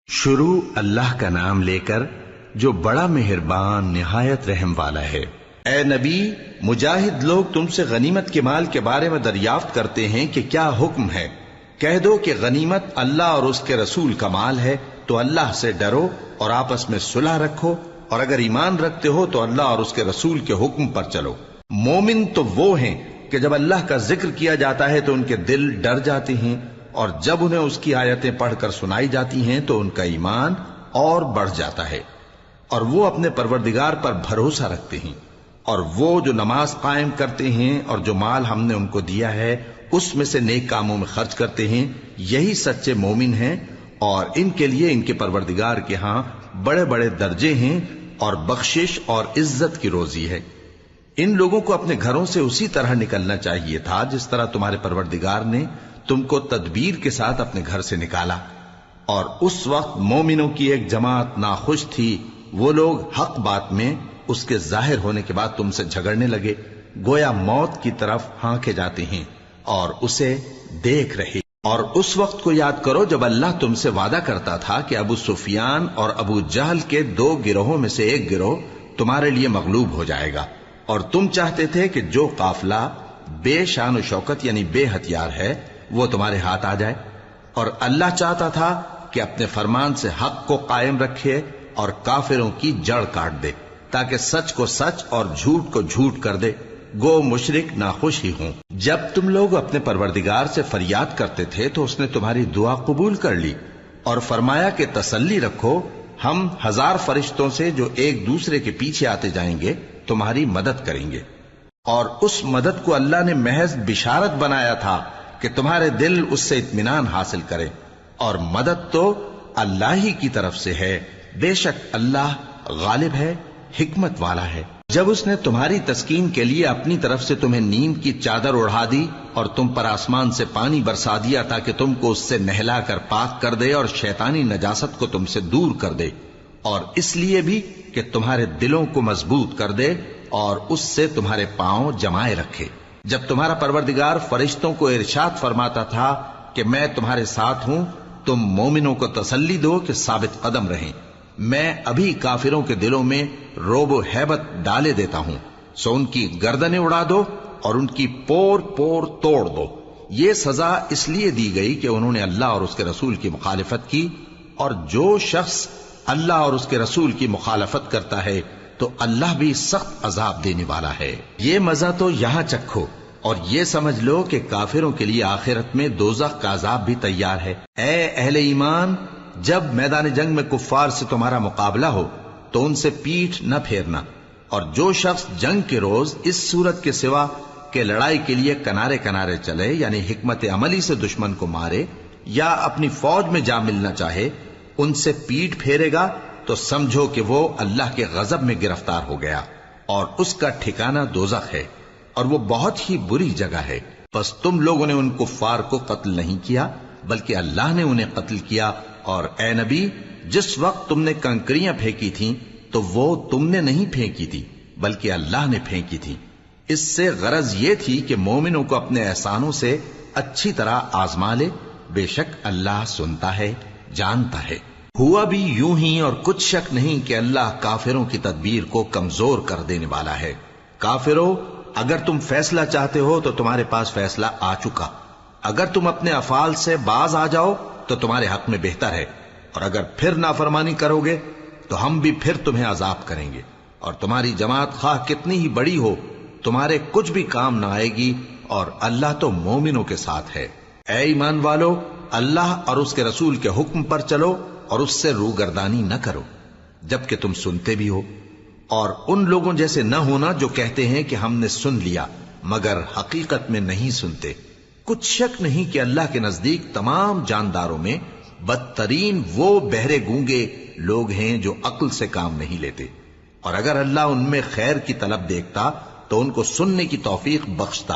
شروع اللہ کا نام لے کر جو بڑا مہربان نہایت رحم والا ہے۔ اے نبی، مجاہد لوگ تم سے غنیمت کے مال کے بارے میں دریافت کرتے ہیں کہ کیا حکم ہے۔ کہہ دو کہ غنیمت اللہ اور اس کے رسول کا مال ہے، تو اللہ سے ڈرو اور آپس میں صلح رکھو، اور اگر ایمان رکھتے ہو تو اللہ اور اس کے رسول کے حکم پر چلو۔ مومن تو وہ ہیں کہ جب اللہ کا ذکر کیا جاتا ہے تو ان کے دل ڈر جاتے ہیں، اور جب انہیں اس کی آیتیں پڑھ کر سنائی جاتی ہیں تو ان کا ایمان اور بڑھ جاتا ہے، اور وہ اپنے پروردگار پر بھروسہ رکھتے ہیں، اور وہ جو نماز قائم کرتے ہیں اور جو مال ہم نے ان کو دیا ہے اس میں سے نیک کاموں میں خرچ کرتے ہیں، یہی سچے مومن ہیں، اور ان کے لیے ان کے پروردگار کے ہاں بڑے بڑے درجے ہیں اور بخشش اور عزت کی روزی ہے۔ ان لوگوں کو اپنے گھروں سے اسی طرح نکلنا چاہیے تھا جس طرح تمہارے پروردگار نے تم کو تدبیر کے ساتھ اپنے گھر سے نکالا، اور اس وقت مومنوں کی ایک جماعت ناخوش تھی۔ وہ لوگ حق بات میں اس کے ظاہر ہونے کے بعد تم سے جھگڑنے لگے، گویا موت کی طرف ہانکے جاتے ہیں اور اسے دیکھ رہے۔ اور اس وقت کو یاد کرو جب اللہ تم سے وعدہ کرتا تھا کہ ابو سفیان اور ابو جہل کے دو گروہوں میں سے ایک گروہ تمہارے لیے مغلوب ہو جائے گا، اور تم چاہتے تھے کہ جو قافلہ بے شان و شوکت یعنی بے ہتھیار ہے وہ تمہارے ہاتھ آ جائے، اور اللہ چاہتا تھا کہ اپنے فرمان سے حق کو قائم رکھے اور کافروں کی جڑ کاٹ دے، تاکہ سچ کو سچ اور جھوٹ کو جھوٹ کر دے، گو مشرک ناخوش ہی ہوں۔ جب تم لوگ اپنے پروردگار سے فریاد کرتے تھے تو اس نے تمہاری دعا قبول کر لی، اور فرمایا کہ تسلی رکھو، ہم 1000 فرشتوں سے جو ایک دوسرے کے پیچھے آتے جائیں گے تمہاری مدد کریں گے۔ اور اس مدد کو اللہ نے محض بشارت بنایا تھا کہ تمہارے دل اس سے اطمینان حاصل کرے، اور مدد تو اللہ ہی کی طرف سے ہے، بے شک اللہ غالب ہے، حکمت والا ہے۔ جب اس نے تمہاری تسکین کے لیے اپنی طرف سے تمہیں نیند کی چادر اڑھا دی اور تم پر آسمان سے پانی برسا دیا تاکہ تم کو اس سے نہلا کر پاک کر دے اور شیطانی نجاست کو تم سے دور کر دے، اور اس لیے بھی کہ تمہارے دلوں کو مضبوط کر دے اور اس سے تمہارے پاؤں جمائے رکھے۔ جب تمہارا پروردگار فرشتوں کو ارشاد فرماتا تھا کہ میں تمہارے ساتھ ہوں، تم مومنوں کو تسلی دو کہ ثابت قدم رہیں، میں ابھی کافروں کے دلوں میں روب و ہیبت ڈالے دیتا ہوں، سو ان کی گردنیں اڑا دو اور ان کی پور پور توڑ دو۔ یہ سزا اس لیے دی گئی کہ انہوں نے اللہ اور اس کے رسول کی مخالفت کی، اور جو شخص اللہ اور اس کے رسول کی مخالفت کرتا ہے تو اللہ بھی سخت عذاب دینے والا ہے۔ یہ مزہ تو یہاں چکھو، اور یہ سمجھ لو کہ کافروں کے لیے آخرت میں دوزخ کا عذاب بھی تیار ہے۔ اے اہل ایمان، جب میدان جنگ میں کفار سے تمہارا مقابلہ ہو تو ان سے پیٹھ نہ پھیرنا، اور جو شخص جنگ کے روز اس صورت کے سوا کہ لڑائی کے لیے کنارے کنارے چلے، یعنی حکمت عملی سے دشمن کو مارے یا اپنی فوج میں جا ملنا چاہے، ان سے پیٹھ پھیرے گا تو سمجھو کہ وہ اللہ کے غضب میں گرفتار ہو گیا، اور اس کا ٹھکانہ دوزخ ہے، اور وہ بہت ہی بری جگہ ہے۔ بس تم لوگوں نے ان کفار کو قتل نہیں کیا بلکہ اللہ نے انہیں قتل کیا، اور اے نبی، جس وقت تم نے کنکریاں پھینکی تھیں تو وہ تم نے نہیں پھینکی تھی بلکہ اللہ نے پھینکی تھی۔ اس سے غرض یہ تھی کہ مومنوں کو اپنے احسانوں سے اچھی طرح آزما لے، بے شک اللہ سنتا ہے، جانتا ہے۔ ہوا بھی یوں ہی، اور کچھ شک نہیں کہ اللہ کافروں کی تدبیر کو کمزور کر دینے والا ہے۔ کافروں، اگر تم فیصلہ چاہتے ہو تو تمہارے پاس فیصلہ آ چکا، اگر تم اپنے افعال سے باز آ جاؤ تو تمہارے حق میں بہتر ہے، اور اگر پھر نافرمانی کرو گے تو ہم بھی پھر تمہیں عذاب کریں گے، اور تمہاری جماعت خواہ کتنی ہی بڑی ہو تمہارے کچھ بھی کام نہ آئے گی، اور اللہ تو مومنوں کے ساتھ ہے۔ اے ایمان والو، اللہ اور اس کے رسول کے حکم پر چلو اور اس سے روگردانی نہ کرو جبکہ تم سنتے بھی ہو، اور ان لوگوں جیسے نہ ہونا جو کہتے ہیں کہ ہم نے سن لیا مگر حقیقت میں نہیں سنتے۔ کچھ شک نہیں کہ اللہ کے نزدیک تمام جانداروں میں بدترین وہ بہرے گونگے لوگ ہیں جو عقل سے کام نہیں لیتے، اور اگر اللہ ان میں خیر کی طلب دیکھتا تو ان کو سننے کی توفیق بخشتا،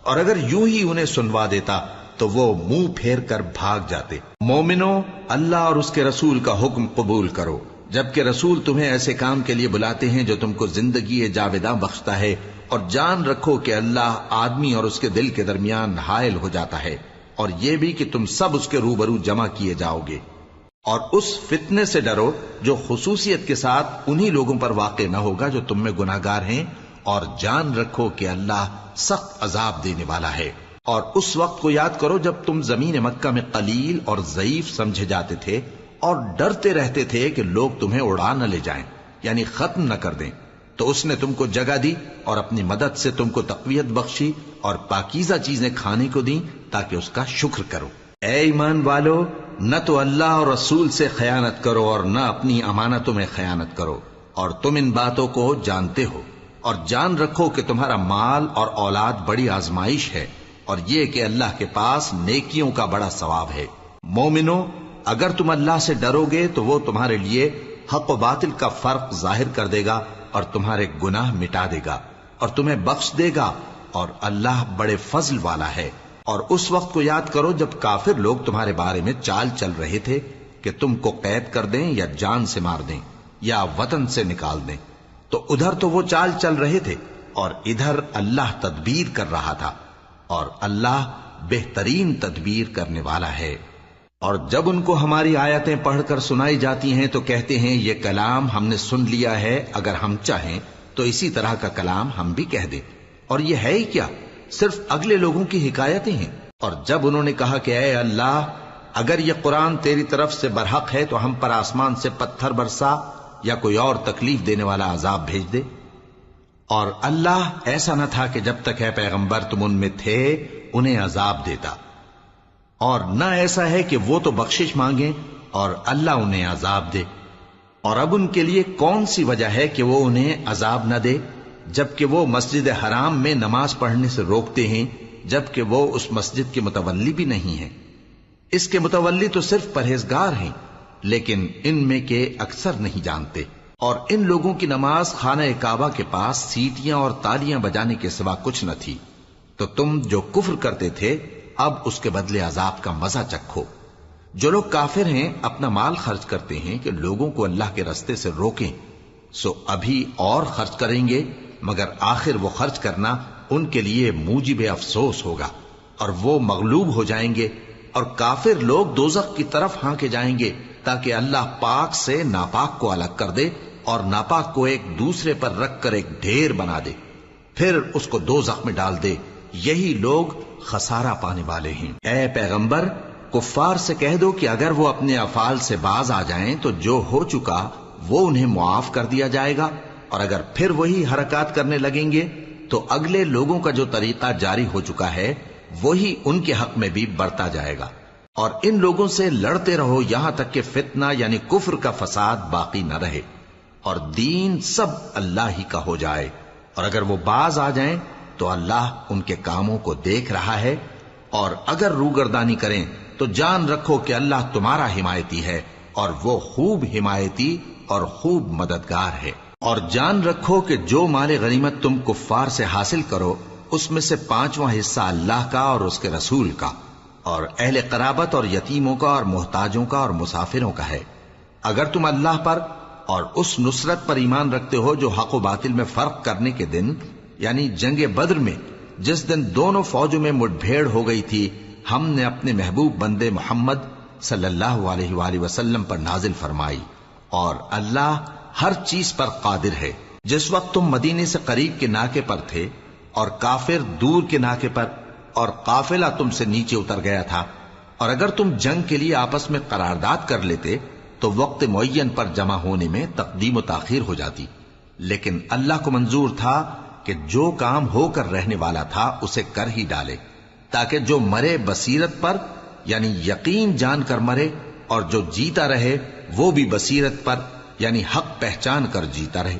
اور اگر یوں ہی انہیں سنوا دیتا تو وہ منہ پھیر کر بھاگ جاتے۔ مومنوں، اللہ اور اس کے رسول کا حکم قبول کرو، جبکہ رسول تمہیں ایسے کام کے لیے بلاتے ہیں جو تم کو زندگی جاوداں بخشتا ہے، اور جان رکھو کہ اللہ آدمی اور اس کے دل کے درمیان حائل ہو جاتا ہے، اور یہ بھی کہ تم سب اس کے روبرو جمع کیے جاؤ گے۔ اور اس فتنے سے ڈرو جو خصوصیت کے ساتھ انہی لوگوں پر واقع نہ ہوگا جو تم میں گناہگار ہیں، اور جان رکھو کہ اللہ سخت عذاب دینے والا ہے۔ اور اس وقت کو یاد کرو جب تم زمین مکہ میں قلیل اور ضعیف سمجھے جاتے تھے اور ڈرتے رہتے تھے کہ لوگ تمہیں اڑا نہ لے جائیں، یعنی ختم نہ کر دیں، تو اس نے تم کو جگہ دی اور اپنی مدد سے تم کو تقویت بخشی اور پاکیزہ چیزیں کھانے کو دیں تاکہ اس کا شکر کرو۔ اے ایمان والو، نہ تو اللہ اور رسول سے خیانت کرو اور نہ اپنی امانتوں میں خیانت کرو، اور تم ان باتوں کو جانتے ہو، اور جان رکھو کہ تمہارا مال اور اولاد بڑی آزمائش ہے، اور یہ کہ اللہ کے پاس نیکیوں کا بڑا ثواب ہے۔ مومنو، اگر تم اللہ سے ڈرو گے تو وہ تمہارے لیے حق و باطل کا فرق ظاہر کر دے گا اور تمہارے گناہ مٹا دے گا اور تمہیں بخش دے گا، اور اللہ بڑے فضل والا ہے۔ اور اس وقت کو یاد کرو جب کافر لوگ تمہارے بارے میں چال چل رہے تھے کہ تم کو قید کر دیں یا جان سے مار دیں یا وطن سے نکال دیں، تو ادھر تو وہ چال چل رہے تھے اور ادھر اللہ تدبیر کر رہا تھا، اور اللہ بہترین تدبیر کرنے والا ہے۔ اور جب ان کو ہماری آیتیں پڑھ کر سنائی جاتی ہیں تو کہتے ہیں یہ کلام ہم نے سن لیا ہے، اگر ہم چاہیں تو اسی طرح کا کلام ہم بھی کہہ دیں، اور یہ ہے ہی کیا، صرف اگلے لوگوں کی حکایتیں ہیں۔ اور جب انہوں نے کہا کہ اے اللہ، اگر یہ قرآن تیری طرف سے برحق ہے تو ہم پر آسمان سے پتھر برسا یا کوئی اور تکلیف دینے والا عذاب بھیج دے۔ اور اللہ ایسا نہ تھا کہ جب تک اے پیغمبر تم ان میں تھے انہیں عذاب دیتا، اور نہ ایسا ہے کہ وہ تو بخشش مانگیں اور اللہ انہیں عذاب دے۔ اور اب ان کے لیے کون سی وجہ ہے کہ وہ انہیں عذاب نہ دے، جبکہ وہ مسجد حرام میں نماز پڑھنے سے روکتے ہیں، جبکہ وہ اس مسجد کے متولی بھی نہیں ہیں۔ اس کے متولی تو صرف پرہیزگار ہیں، لیکن ان میں کے اکثر نہیں جانتے۔ اور ان لوگوں کی نماز خانہ کعبہ کے پاس سیٹیاں اور تالیاں بجانے کے سوا کچھ نہ تھی، تو تم جو کفر کرتے تھے اب اس کے بدلے عذاب کا مزہ چکھو۔ جو لوگ کافر ہیں اپنا مال خرچ کرتے ہیں کہ لوگوں کو اللہ کے رستے سے روکیں، سو ابھی اور خرچ کریں گے، مگر آخر وہ خرچ کرنا ان کے لیے موجب افسوس ہوگا، اور وہ مغلوب ہو جائیں گے، اور کافر لوگ دوزخ کی طرف ہانکے جائیں گے تاکہ اللہ پاک سے ناپاک کو الگ کر دے اور ناپاک کو ایک دوسرے پر رکھ کر ایک ڈھیر بنا دے، پھر اس کو دوزخ میں ڈال دے۔ یہی لوگ خسارہ پانے والے ہیں۔ اے پیغمبر، کفار سے کہہ دو کہ اگر وہ اپنے افعال سے باز آ جائیں تو جو ہو چکا وہ انہیں معاف کر دیا جائے گا، اور اگر پھر وہی حرکات کرنے لگیں گے تو اگلے لوگوں کا جو طریقہ جاری ہو چکا ہے وہی ان کے حق میں بھی برتا جائے گا۔ اور ان لوگوں سے لڑتے رہو یہاں تک کہ فتنہ یعنی کفر کا فساد باقی نہ رہے اور دین سب اللہ ہی کا ہو جائے، اور اگر وہ باز آ جائیں تو اللہ ان کے کاموں کو دیکھ رہا ہے، اور اگر روگردانی کریں تو جان رکھو کہ اللہ تمہارا حمایتی ہے، اور وہ خوب حمایتی اور خوب مددگار ہے۔ اور جان رکھو کہ جو مال غنیمت تم کفار سے حاصل کرو اس میں سے 5واں حصہ اللہ کا اور اس کے رسول کا اور اہل قرابت اور یتیموں کا اور محتاجوں کا اور مسافروں کا ہے۔ اگر تم اللہ پر اور اس نصرت پر ایمان رکھتے ہو جو حق و باطل میں فرق کرنے کے دن یعنی جنگ بدر میں جس دن دونوں فوجوں میں مٹ بھیڑ ہو گئی تھی ہم نے اپنے محبوب بندے محمد صلی اللہ علیہ وآلہ وسلم پر نازل فرمائی، اور اللہ ہر چیز پر قادر ہے۔ جس وقت تم مدینے سے قریب کے ناکے پر تھے اور کافر دور کے ناکے پر، اور قافلہ تم سے نیچے اتر گیا تھا، اور اگر تم جنگ کے لیے آپس میں قرارداد کر لیتے تو وقت معین پر جمع ہونے میں تقدیم و تاخیر ہو جاتی، لیکن اللہ کو منظور تھا کہ جو کام ہو کر رہنے والا تھا اسے کر ہی ڈالے، تاکہ جو مرے بصیرت پر یعنی یقین جان کر مرے، اور جو جیتا رہے وہ بھی بصیرت پر یعنی حق پہچان کر جیتا رہے۔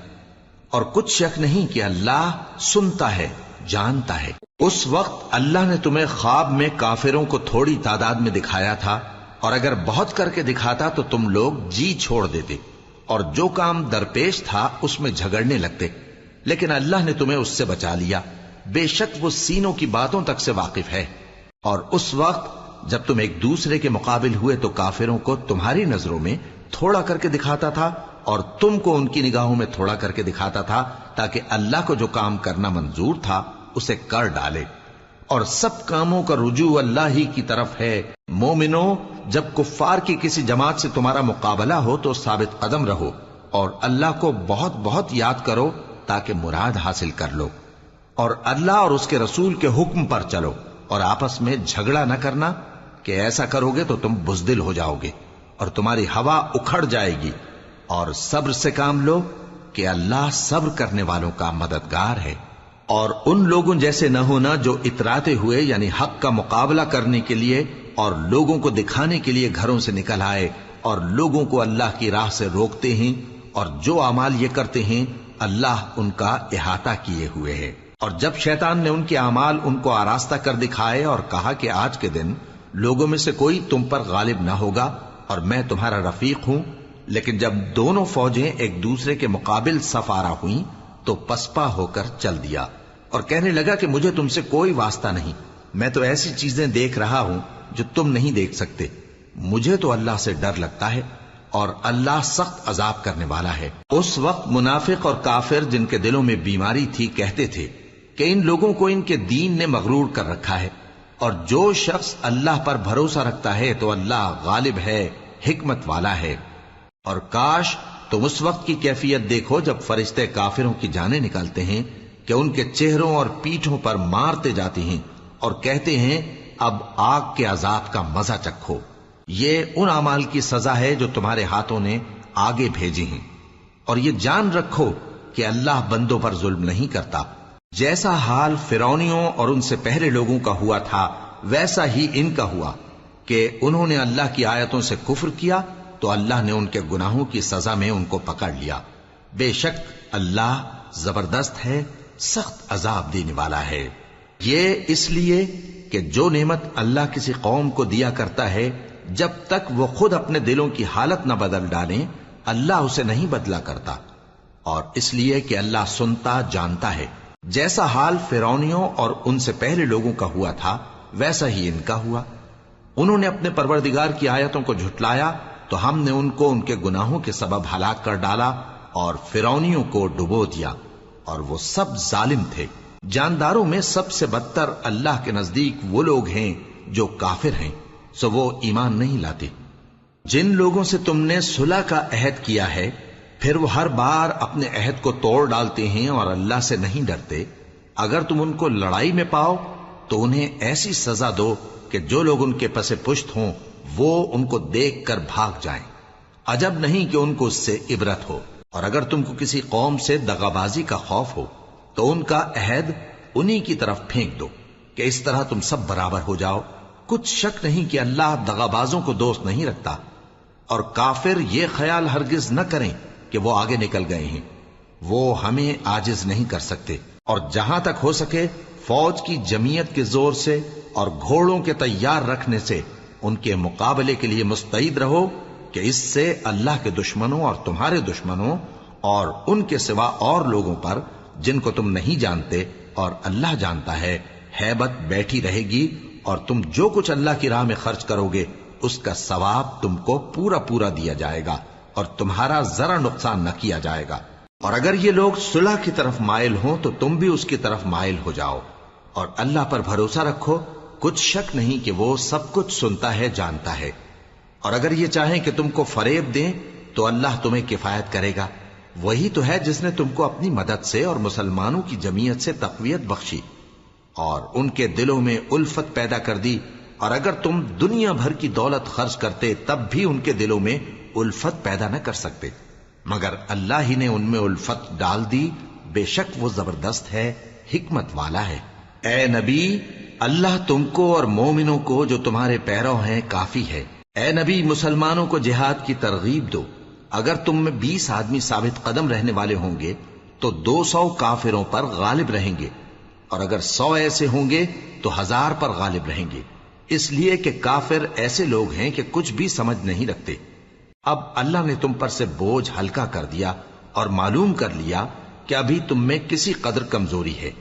اور کچھ شک نہیں کہ اللہ سنتا ہے، جانتا ہے۔ اس وقت اللہ نے تمہیں خواب میں کافروں کو تھوڑی تعداد میں دکھایا تھا، اور اگر بہت کر کے دکھاتا تو تم لوگ جی چھوڑ دیتے اور جو کام درپیش تھا اس میں جھگڑنے لگتے، لیکن اللہ نے تمہیں اس سے بچا لیا، بے شک وہ سینوں کی باتوں تک سے واقف ہے۔ اور اس وقت جب تم ایک دوسرے کے مقابل ہوئے تو کافروں کو تمہاری نظروں میں تھوڑا کر کے دکھاتا تھا اور تم کو ان کی نگاہوں میں تھوڑا کر کے دکھاتا تھا، تاکہ اللہ کو جو کام کرنا منظور تھا اسے کر ڈالے، اور سب کاموں کا رجوع اللہ ہی کی طرف ہے۔ مومنوں، جب کفار کی کسی جماعت سے تمہارا مقابلہ ہو تو ثابت قدم رہو اور اللہ کو بہت بہت یاد کرو تاکہ مراد حاصل کر لو، اور اللہ اور اس کے رسول کے حکم پر چلو، اور آپس میں جھگڑا نہ کرنا کہ ایسا کرو گے تو تم بزدل ہو جاؤ گے اور تمہاری ہوا اکھڑ جائے گی، اور صبر سے کام لو کہ اللہ صبر کرنے والوں کا مددگار ہے۔ اور ان لوگوں جیسے نہ ہونا جو اتراتے ہوئے یعنی حق کا مقابلہ کرنے کے لیے اور لوگوں کو دکھانے کے لیے گھروں سے نکل آئے اور لوگوں کو اللہ کی راہ سے روکتے ہیں، اور جو اعمال یہ کرتے ہیں اللہ ان کا احاطہ کیے ہوئے ہے۔ اور جب شیطان نے ان کے اعمال ان کو آراستہ کر دکھائے اور کہا کہ آج کے دن لوگوں میں سے کوئی تم پر غالب نہ ہوگا اور میں تمہارا رفیق ہوں، لیکن جب دونوں فوجیں ایک دوسرے کے مقابل صف آرا ہوئیں تو پسپا ہو کر چل دیا اور کہنے لگا کہ مجھے تم سے کوئی واسطہ نہیں، میں تو ایسی چیزیں دیکھ رہا ہوں جو تم نہیں دیکھ سکتے، مجھے تو اللہ سے ڈر لگتا ہے اور اللہ سخت عذاب کرنے والا ہے۔ اس وقت منافق اور کافر جن کے دلوں میں بیماری تھی کہتے تھے کہ ان لوگوں کو ان کے دین نے مغرور کر رکھا ہے، اور جو شخص اللہ پر بھروسہ رکھتا ہے تو اللہ غالب ہے، حکمت والا ہے۔ اور کاش تم اس وقت کی کیفیت دیکھو جب فرشتے کافروں کی جانیں نکالتے ہیں کہ ان کے چہروں اور پیٹھوں پر مارتے جاتے ہیں اور کہتے ہیں اب آگ کے عذاب کا مزہ چکھو، یہ ان اعمال کی سزا ہے جو تمہارے ہاتھوں نے آگے بھیجی ہیں، اور یہ جان رکھو کہ اللہ بندوں پر ظلم نہیں کرتا۔ جیسا حال فرعونیوں اور ان سے پہلے لوگوں کا ہوا تھا ویسا ہی ان کا ہوا کہ انہوں نے اللہ کی آیتوں سے کفر کیا تو اللہ نے ان کے گناہوں کی سزا میں ان کو پکڑ لیا۔ بے شک اللہ زبردست ہے، سخت عذاب دینے والا ہے۔ یہ اس لیے کہ جو نعمت اللہ کسی قوم کو دیا کرتا ہے جب تک وہ خود اپنے دلوں کی حالت نہ بدل ڈالیں اللہ اسے نہیں بدلا کرتا، اور اس لیے کہ اللہ سنتا جانتا ہے۔ جیسا حال فرعونیوں اور ان سے پہلے لوگوں کا ہوا تھا ویسا ہی ان کا ہوا۔ انہوں نے اپنے پروردگار کی آیتوں کو جھٹلایا تو ہم نے ان کو ان کے گناہوں کے سبب ہلاک کر ڈالا اور فرعونیوں کو ڈبو دیا، اور وہ سب ظالم تھے۔ جانداروں میں سب سے بدتر اللہ کے نزدیک وہ لوگ ہیں جو کافر ہیں، سو وہ ایمان نہیں لاتے۔ جن لوگوں سے تم نے صلح کا عہد کیا ہے پھر وہ ہر بار اپنے عہد کو توڑ ڈالتے ہیں اور اللہ سے نہیں ڈرتے، اگر تم ان کو لڑائی میں پاؤ تو انہیں ایسی سزا دو کہ جو لوگ ان کے پس پشت ہوں وہ ان کو دیکھ کر بھاگ جائیں، عجب نہیں کہ ان کو اس سے عبرت ہو۔ اور اگر تم کو کسی قوم سے دغابازی کا خوف ہو تو ان کا عہد انہی کی طرف پھینک دو کہ اس طرح تم سب برابر ہو جاؤ۔ کچھ شک نہیں کہ اللہ دغابازوں کو دوست نہیں رکھتا، اور کافر یہ خیال ہرگز نہ کریں کہ وہ آگے نکل گئے ہیں، وہ ہمیں عاجز نہیں کر سکتے۔ اور جہاں تک ہو سکے فوج کی جمعیت کے زور سے اور گھوڑوں کے تیار رکھنے سے ان کے مقابلے کے لیے مستعد رہو کہ اس سے اللہ کے دشمنوں اور تمہارے دشمنوں اور ان کے سوا اور لوگوں پر جن کو تم نہیں جانتے اور اللہ جانتا ہے ہیبت بیٹھی رہے گی، اور تم جو کچھ اللہ کی راہ میں خرچ کرو گے اس کا ثواب تم کو پورا پورا دیا جائے گا اور تمہارا ذرا نقصان نہ کیا جائے گا۔ اور اگر یہ لوگ صلح کی طرف مائل ہوں تو تم بھی اس کی طرف مائل ہو جاؤ، اور اللہ پر بھروسہ رکھو، کچھ شک نہیں کہ وہ سب کچھ سنتا ہے، جانتا ہے۔ اور اگر یہ چاہیں کہ تم کو فریب دیں تو اللہ تمہیں کفایت کرے گا، وہی تو ہے جس نے تم کو اپنی مدد سے اور مسلمانوں کی جمعیت سے تقویت بخشی اور ان کے دلوں میں الفت پیدا کر دی، اور اگر تم دنیا بھر کی دولت خرچ کرتے تب بھی ان کے دلوں میں الفت پیدا نہ کر سکتے، مگر اللہ ہی نے ان میں الفت ڈال دی، بے شک وہ زبردست ہے، حکمت والا ہے۔ اے نبی، اللہ تم کو اور مومنوں کو جو تمہارے پیرو ہیں کافی ہے۔ اے نبی، مسلمانوں کو جہاد کی ترغیب دو۔ اگر تم میں 20 آدمی ثابت قدم رہنے والے ہوں گے تو 200 کافروں پر غالب رہیں گے، اور اگر 100 ایسے ہوں گے تو 1000 پر غالب رہیں گے، اس لیے کہ کافر ایسے لوگ ہیں کہ کچھ بھی سمجھ نہیں رکھتے۔ اب اللہ نے تم پر سے بوجھ ہلکا کر دیا اور معلوم کر لیا کہ ابھی تم میں کسی قدر کمزوری ہے،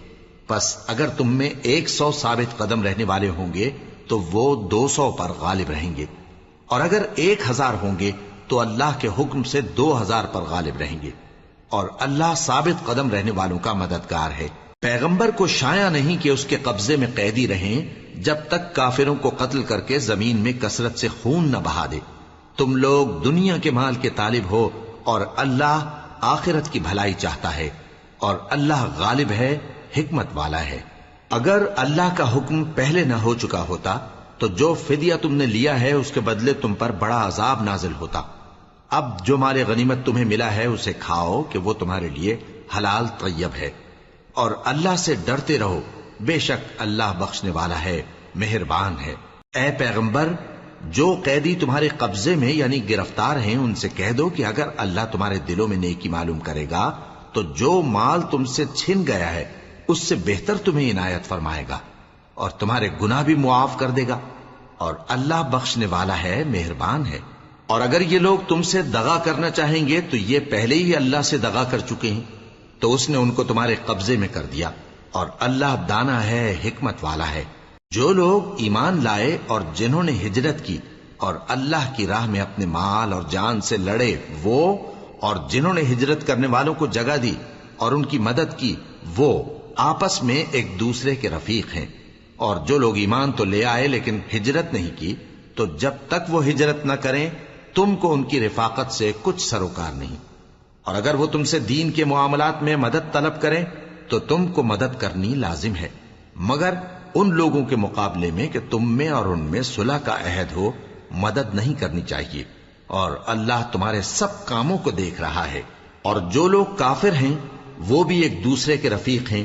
پس اگر تم میں 100 ثابت قدم رہنے والے ہوں گے تو وہ 200 پر غالب رہیں گے، اور اگر 1000 ہوں گے تو اللہ کے حکم سے 2000 پر غالب رہیں گے، اور اللہ ثابت قدم رہنے والوں کا مددگار ہے۔ پیغمبر کو شایع نہیں کہ اس کے قبضے میں قیدی رہیں جب تک کافروں کو قتل کر کے زمین میں کثرت سے خون نہ بہا دے۔ تم لوگ دنیا کے مال کے طالب ہو اور اللہ آخرت کی بھلائی چاہتا ہے، اور اللہ غالب ہے، حکمت والا ہے۔ اگر اللہ کا حکم پہلے نہ ہو چکا ہوتا تو جو فدیہ تم نے لیا ہے اس کے بدلے تم پر بڑا عذاب نازل ہوتا۔ اب جو مال غنیمت تمہیں ملا ہے اسے کھاؤ کہ وہ تمہارے لیے حلال طیب ہے، اور اللہ سے ڈرتے رہو، بے شک اللہ بخشنے والا ہے، مہربان ہے۔ اے پیغمبر، جو قیدی تمہارے قبضے میں یعنی گرفتار ہیں ان سے کہہ دو کہ اگر اللہ تمہارے دلوں میں نیکی معلوم کرے گا تو جو مال تم سے چھن گیا ہے اس سے بہتر تمہیں عنایت فرمائے گا، اور تمہارے گناہ بھی معاف کر دے گا، اور اللہ بخشنے والا ہے، مہربان ہے۔ اور اگر یہ لوگ تم سے دغا کرنا چاہیں گے تو یہ پہلے ہی اللہ سے دغا کر چکے ہیں، تو اس نے ان کو تمہارے قبضے میں کر دیا، اور اللہ دانا ہے، حکمت والا ہے۔ جو لوگ ایمان لائے اور جنہوں نے ہجرت کی اور اللہ کی راہ میں اپنے مال اور جان سے لڑے، وہ اور جنہوں نے ہجرت کرنے والوں کو جگہ دی اور ان کی مدد کی، وہ آپس میں ایک دوسرے کے رفیق ہیں۔ اور جو لوگ ایمان تو لے آئے لیکن ہجرت نہیں کی، تو جب تک وہ ہجرت نہ کریں تم کو ان کی رفاقت سے کچھ سروکار نہیں، اور اگر وہ تم سے دین کے معاملات میں مدد طلب کریں تو تم کو مدد کرنی لازم ہے، مگر ان لوگوں کے مقابلے میں کہ تم میں اور ان میں صلح کا عہد ہو مدد نہیں کرنی چاہیے، اور اللہ تمہارے سب کاموں کو دیکھ رہا ہے۔ اور جو لوگ کافر ہیں وہ بھی ایک دوسرے کے رفیق ہیں۔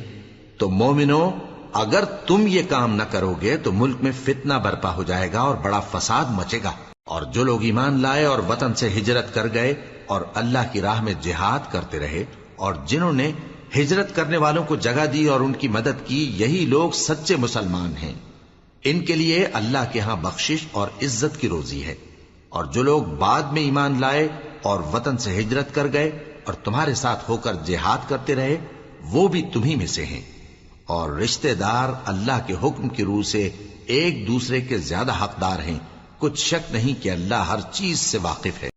تو مومنو، اگر تم یہ کام نہ کرو گے تو ملک میں فتنہ برپا ہو جائے گا اور بڑا فساد مچے گا۔ اور جو لوگ ایمان لائے اور وطن سے ہجرت کر گئے اور اللہ کی راہ میں جہاد کرتے رہے، اور جنہوں نے ہجرت کرنے والوں کو جگہ دی اور ان کی مدد کی، یہی لوگ سچے مسلمان ہیں۔ ان کے لیے اللہ کے ہاں بخشش اور عزت کی روزی ہے۔ اور جو لوگ بعد میں ایمان لائے اور وطن سے ہجرت کر گئے اور تمہارے ساتھ ہو کر جہاد کرتے رہے، وہ بھی تمہیں میں سے ہیں۔ اور رشتہ دار اللہ کے حکم کی روح سے ایک دوسرے کے زیادہ حقدار ہیں۔ کچھ شک نہیں کہ اللہ ہر چیز سے واقف ہے۔